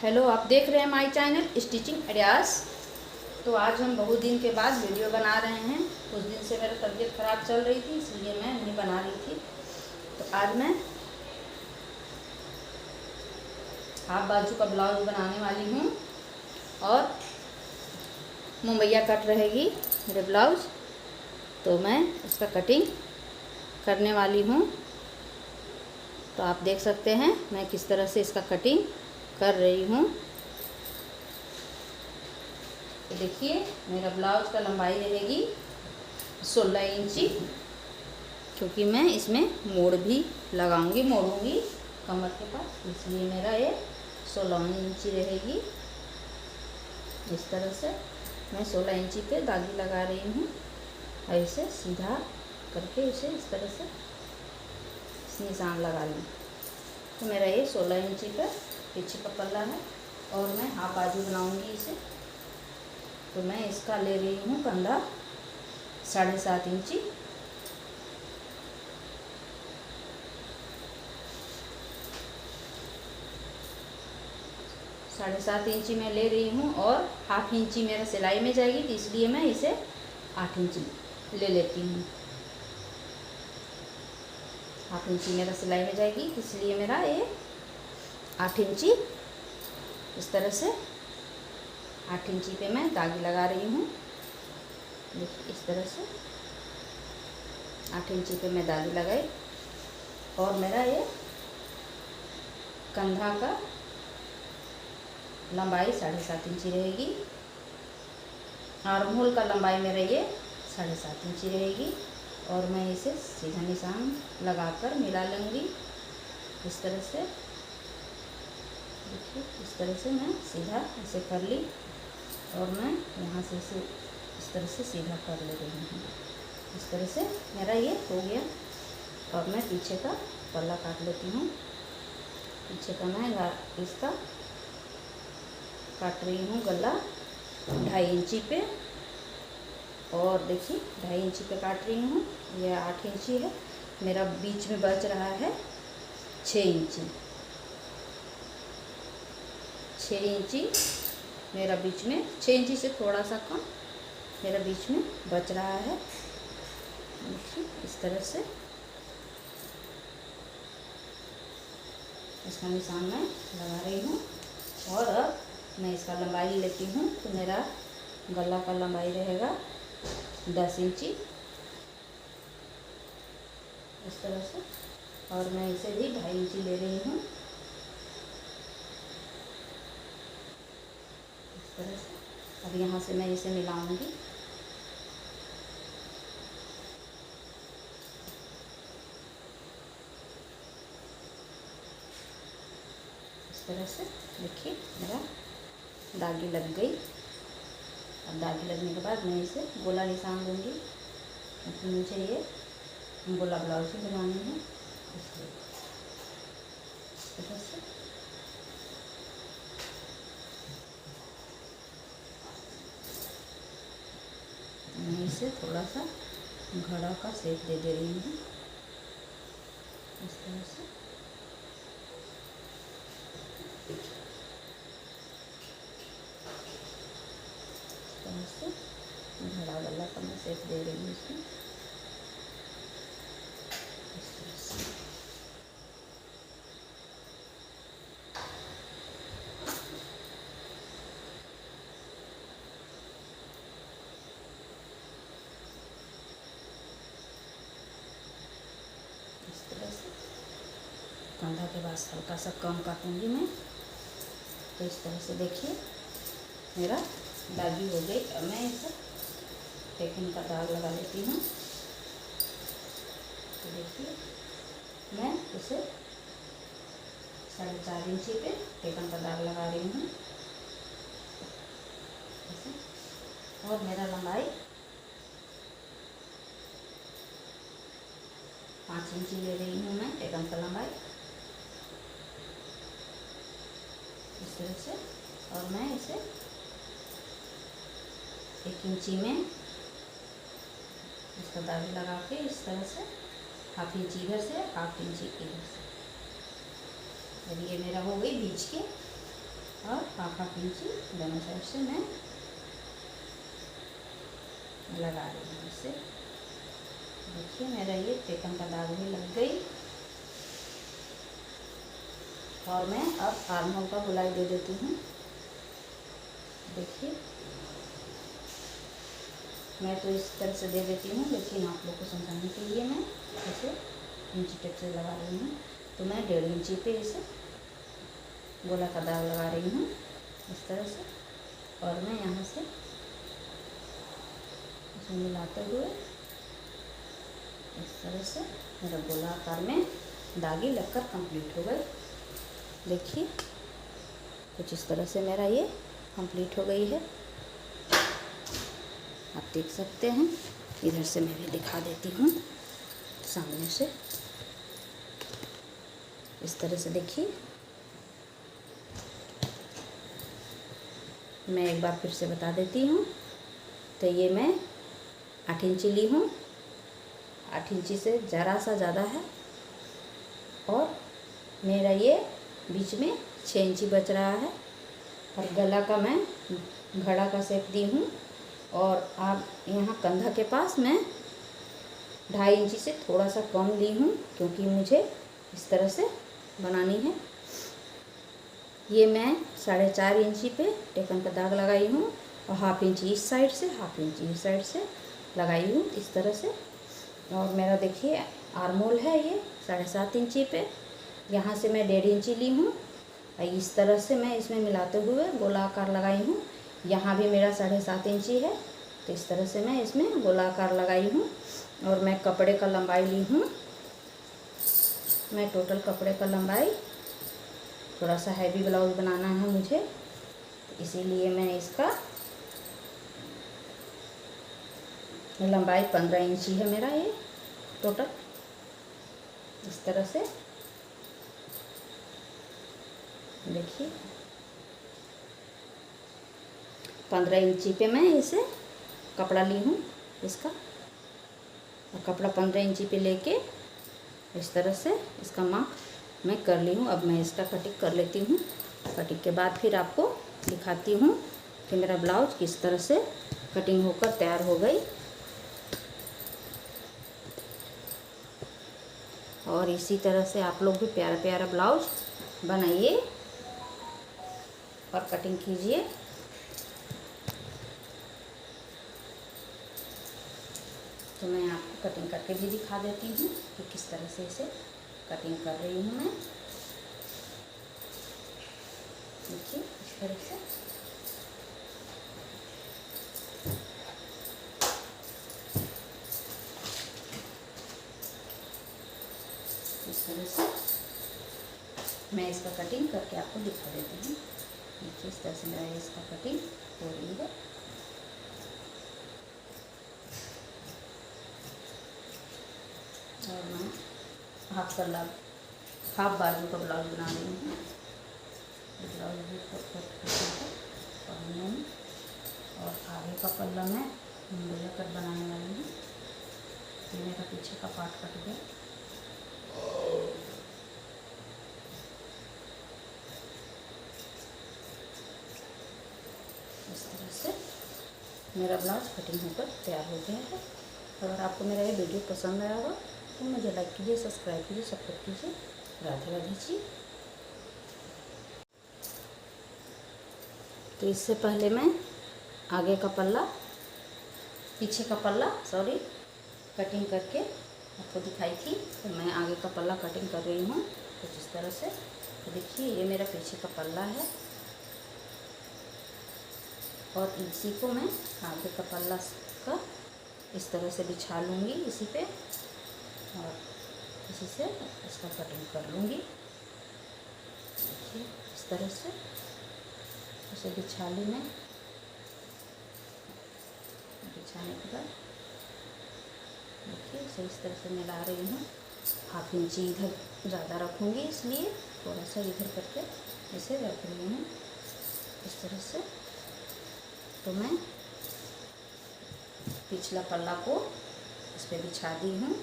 Hello, आप देख रहे हैं माय चैनल स्टिचिंग आइडियाज़। तो आज हम बहुत दिन के बाद वीडियो बना रहे हैं। कुछ दिन से मेरा तबीयत ख़राब चल रही थी, इसलिए मैं नहीं बना रही थी। तो आज मैं हाफ बाजू का ब्लाउज बनाने वाली हूँ और मुंबईया कट रहेगी मेरे ब्लाउज। तो मैं इसका कटिंग करने वाली हूँ। तो आप देख सकते हैं मैं किस तरह से इसका कटिंग कर रही हूँ। तो देखिए, मेरा ब्लाउज का लंबाई रहेगी 16 इंची, क्योंकि मैं इसमें मोड़ भी लगाऊंगी, मोड़ूंगी कमर के पास, इसलिए मेरा ये 16 इंची रहेगी। इस तरह से मैं 16 इंची पे दागी लगा रही हूँ। ऐसे सीधा करके इसे इस तरह से निशान लगा लूँ। तो मेरा ये 16 इंची पे पीछे का पल्ला है और मैं हाफ बाजू बनाऊंगी इसे। तो मैं इसका ले रही हूँ कंधा 7.5 इंची। साढ़े 7 इंची मैं ले रही हूँ और हाफ इंची मेरा सिलाई में जाएगी, तो इसलिए मैं इसे 8 इंची ले लेती हूँ। हाफ इंची मेरा सिलाई में जाएगी, इसलिए मेरा ये 8 इंची इस तरह से 8 इंची पे मैं दागी लगा रही हूँ। देखिए, इस तरह से 8 इंची पे मैं दागी लगाई और मेरा ये कंधा का लंबाई 7.5 इंची रहेगी। आर्महोल का लंबाई मेरा ये 7.5 इंची रहेगी और मैं इसे सीधा निशान लगाकर मिला लूँगी इस तरह से। देखिए, इस तरह से मैं सीधा ऐसे कर ली और मैं यहाँ से इसे इस तरह से सीधा कर ले रही हूँ। इस तरह से मेरा ये हो गया। और मैं पीछे का पल्ला काट लेती हूँ। पीछे का मैं इसका काट रही हूँ गला 2.5 इंची पे। और देखिए, 2.5 इंची पे काट रही हूँ। यह 8 इंची है, मेरा बीच में बच रहा है 6 इंची। 6 इंची मेरा बीच में, 6 इंची से थोड़ा सा कम मेरा बीच में बच रहा है। देखिए, इस तरह से इसका निशान मैं लगा रही हूँ। और अब मैं इसका लंबाई लेती हूँ। तो मेरा गला का लंबाई रहेगा 10 इंची इस तरह से, और मैं इसे भी 2.5 इंची ले रही हूँ इस तरह से। अब यहाँ से मैं इसे मिलाऊंगी। इस तरह से देखिए, मेरा दागी लग गई। अब दागी लगने के बाद मैं इसे गोला निशान दूंगी, क्योंकि मुझे ये गोला ब्लाउज ही बनानी है। इसलिए इस तरह से मैं इसे थोड़ा सा घड़ा का शेप दे रही हूँ इस तरह से। घड़ा वाला का मैं शेप दे रही हूँ इसमें इस तरह से। इस तरह से कंधा के बाद हल्का सा कम काटूंगी मैं। तो इस तरह से देखिए, मेरा दागी हो गई। अब मैं इसे टेकन का दाग लगा लेती हूँ। तो देखिए, मैं इसे 4.5 इंची पे टेकन का दाग लगा रही हूँ ऐसे। और मेरा लंबाई 5 इंची ले रही हूँ मैं टेकन का लंबाई इस तरह से। और मैं इसे 1 इंची में इसका दागी लगा के इस तरह से हाफ इंची इधर से, हाफ इंची इधर से। अब ये मेरा हो गई बीच के और हाफ इंची दोनों साइड से मैं लगा रही हूँ इससे। देखिए मेरा ये टेकन का दाग भी लग गई। और मैं अब आर्म होल का गोलाई दे देती हूँ। देखिए मैं तो इस तरह से दे देती हूँ, लेकिन आप लोग को समझाने के लिए मैं इसे इंची टेप से लगा रही हूँ। तो मैं 1.5 इंची पे इसे गोला का दाग लगा रही हूँ इस तरह से। और मैं यहाँ से इसे मिलाते हुए इस तरह से मेरा गोला आकार में दागी लगकर कंप्लीट हो गई। देखिए कुछ इस तरह से मेरा ये कंप्लीट हो गई है, आप देख सकते हैं। इधर से मैं भी दिखा देती हूँ सामने से। इस तरह से देखिए, मैं एक बार फिर से बता देती हूँ। तो ये मैं 8 इंची ली हूँ, 8 इंची से ज़रा सा ज़्यादा है। और मेरा ये बीच में 6 इंची बच रहा है। और गला का मैं घड़ा का शेप दी हूँ। और आप यहाँ कंधा के पास मैं 2.5 इंची से थोड़ा सा कम ली हूँ, क्योंकि मुझे इस तरह से बनानी है। ये मैं 4.5 इंची पे टेकन का दाग लगाई हूँ और हाफ इंची इस साइड से, हाफ इंची इस साइड से लगाई हूँ इस तरह से। और मेरा देखिए आर्मोल है ये 7.5 इंची पे। यहाँ से मैं 1.5 इंची ली हूँ। इस तरह से मैं इसमें मिलाते हुए गोलाकार लगाई हूँ। यहाँ भी मेरा 7.5 इंची है, तो इस तरह से मैं इसमें गोलाकार लगाई हूँ। और मैं कपड़े का लंबाई ली हूँ, मैं टोटल कपड़े का लंबाई, थोड़ा सा हैवी ब्लाउज बनाना है मुझे, तो इसीलिए मैं इसका लंबाई 15 इंची है मेरा ये टोटल। इस तरह से देखिए 15 इंची पे मैं इसे कपड़ा ली हूँ इसका। और कपड़ा 15 इंची पे लेके इस तरह से इसका माप मैं कर ली हूँ। अब मैं इसका कटिंग कर लेती हूँ। कटिंग के बाद फिर आपको दिखाती हूँ कि मेरा ब्लाउज किस तरह से कटिंग होकर तैयार हो गई। और इसी तरह से आप लोग भी प्यारा प्यारा ब्लाउज बनाइए और कटिंग कीजिए। तो मैं आपको कटिंग करके भी दिखा देती हूँ कि किस तरह से इसे कटिंग कर रही हूँ मैं। देखिए इस तरह से मैं इसका कटिंग करके आपको दिखा देती हूँ। देखिए इस तरह से मेरा इसका कटिंग हो रही है। और मैं हाफ बाजू का ब्लाउज बना रही हूँ। ब्लाउज भी और आगे का पल्ला मैं मुंडेला कट बनाने वाली हूँ। ये मेरा पीछे का पार्ट कट गया। इस तरह से मेरा ब्लाउज कटिंग होकर तैयार हो गया है। अगर आपको मेरा ये वीडियो पसंद आया होगा तो मुझे लाइक कीजिए, सब्सक्राइब कीजिए, सपोर्ट कीजिए। राधे राधे जी। तो इससे पहले मैं आगे का पल्ला, पीछे का पल्ला कटिंग करके आपको दिखाई थी। तो मैं आगे का पल्ला कटिंग कर रही हूँ कुछ इस तरह से। तो देखिए ये मेरा पीछे का पल्ला है और इसी को मैं आगे का पल्ला का इस तरह से बिछा लूँगी इसी पे और इसी से इसका कटिंग कर लूँगी। देखिए इस तरह से इसे बिछा ली मैं। बिछाने के बाद देखिए इसे इस तरह से मिला रही हूँ। हाफ इंची इधर ज़्यादा रखूँगी, इसलिए थोड़ा सा इधर करके इसे रख रही हूँ इस तरह से। तो मैं पिछला पल्ला को इस पर बिछा दी हूँ।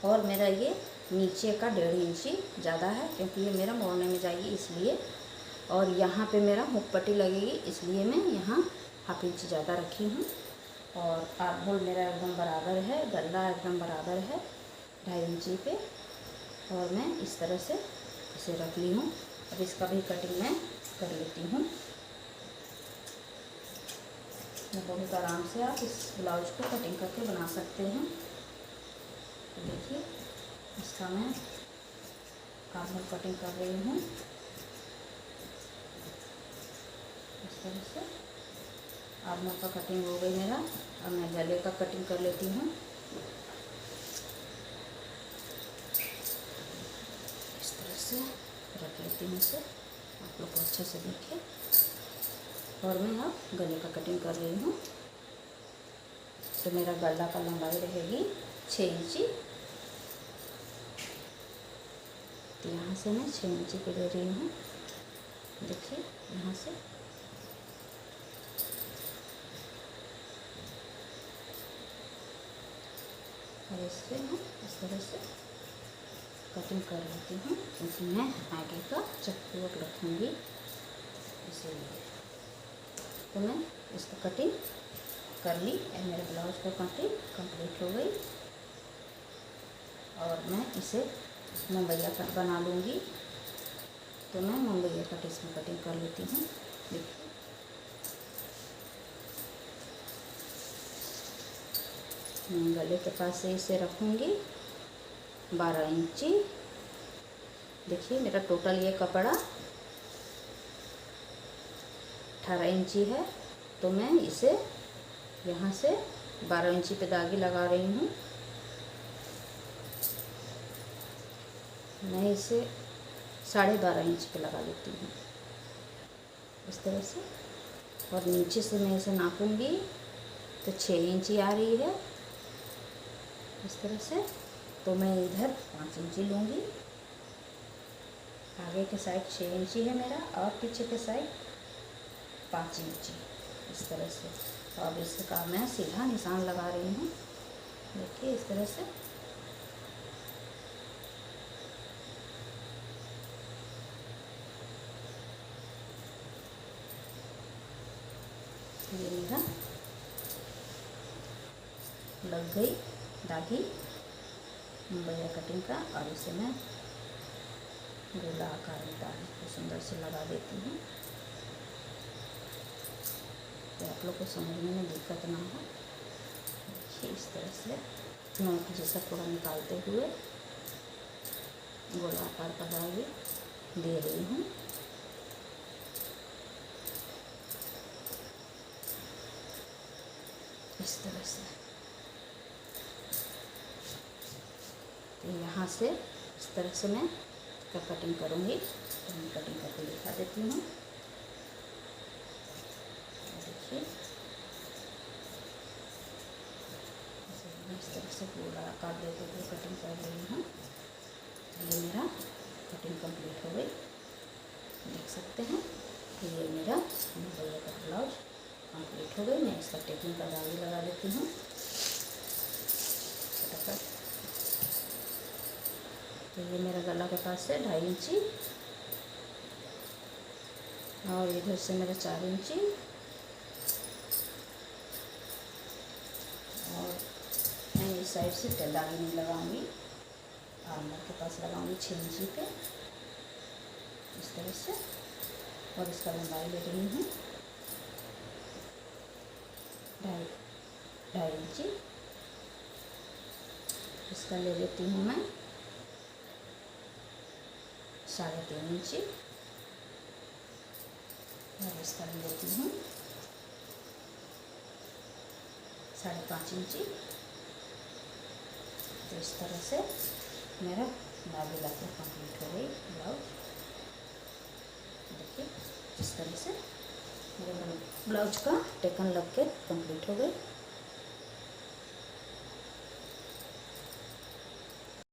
और मेरा ये नीचे का 1.5 इंची ज़्यादा है, क्योंकि ये मेरा मोड़ने में जाएगी, इसलिए और यहाँ पे मेरा हुक पट्टी लगेगी, इसलिए मैं यहाँ हाफ इंच ज़्यादा रखी हूँ। और आर्म होल मेरा एकदम बराबर है, गला एकदम बराबर है 2.5 इंची पे, और मैं इस तरह से इसे रख ली हूँ। अब इसका भी कटिंग मैं कर लेती हूँ। बहुत आराम से आप इस ब्लाउज को कटिंग करके बना सकते हैं। तो देखिए इसका मैं आर्म होल कटिंग कर रही हूँ इस तरह से। आर्म होल का कटिंग हो गई मेरा। अब मैं गले का कटिंग कर लेती हूँ। इस तरह से रख लेती हूँ इसे, आप लोग को अच्छे से देखिए। और मैं अब गले का कटिंग कर रही हूँ। तो मेरा गला का लंबाई रहेगी 6 इंची। तो यहाँ से मैं 6 इंची पे ले रही हूँ। देखिए यहाँ से और इससे मैं इस तरह से कटिंग कर लेती हूँ, क्योंकि मैं आगे का चक्कू रखूँगी इसीलिए। तो मैं इसका कटिंग कर ली। मेरे ब्लाउज का कटिंग कंप्लीट हो गई। और मैं इसे मुंबईया कट बना लूँगी। तो मैं मुंबईया कट इसमें कटिंग कर लेती हूँ। देखिए मैं गले के पास से इसे रखूँगी 12 इंची। देखिए मेरा टोटल ये कपड़ा 18 इंची है। तो मैं इसे यहाँ से 12 इंची पे दागी लगा रही हूँ। मैं इसे 12.5 इंच पे लगा लेती हूँ इस तरह से। और नीचे से मैं इसे नापूंगी तो 6 इंची आ रही है इस तरह से। तो मैं इधर 5 इंची लूँगी। आगे के साइड 6 इंची है मेरा, और पीछे के साइड 5 इंची इस तरह से। तो अब इसका मैं सीधा निशान लगा रही हूँ। देखिए इस तरह से। ये मेरा लग गई दागी मुंबईया कटिंग का। और इसे मैं गोला आकार में दागी को सुंदर से लगा देती हूँ, तो आप लोग को समझने में दिक्कत ना हो। देखिए इस तरह से नोक जैसा थोड़ा निकालते हुए गोला आकार का दागी दे रही हूँ। इस तरह से। तो यहाँ से इस तरह से मैं इसका कटिंग करूँगी। तो मैं कटिंग करके दिखा देती हूँ। देखिए इस तरह से पूरा आकार देते हुए कटिंग कर रही हूँ। ये मेरा कटिंग कंप्लीट हो गई, देख सकते हैं। तो ये मेरा मुंबईया का ब्लाउज कंप्लीट हो गई। मैं इसका टेपिंग का दागी लगा देती हूँ फटाफट। तो ये मेरा गला के पास से 2.5 इंची, और इधर से मेरा 4 इंची, और मैं इस साइड से दागी नहीं लगाऊंगी, आर्मर के पास लगाऊंगी 6 इंची पे इस तरह से। और इसका लंबाई ले रही हूँ 2.5 इंची। इसका ले लेती हूँ मैं 3.5 इंची, और इसका ले लेती हूँ 5.5 इंची। तो इस तरह से मेरा दागी लग कंप्लीट हो गई ब्लाउज। देखिए इस तरह से मेरे ब्लाउज का टेकन लग के कंप्लीट हो गई।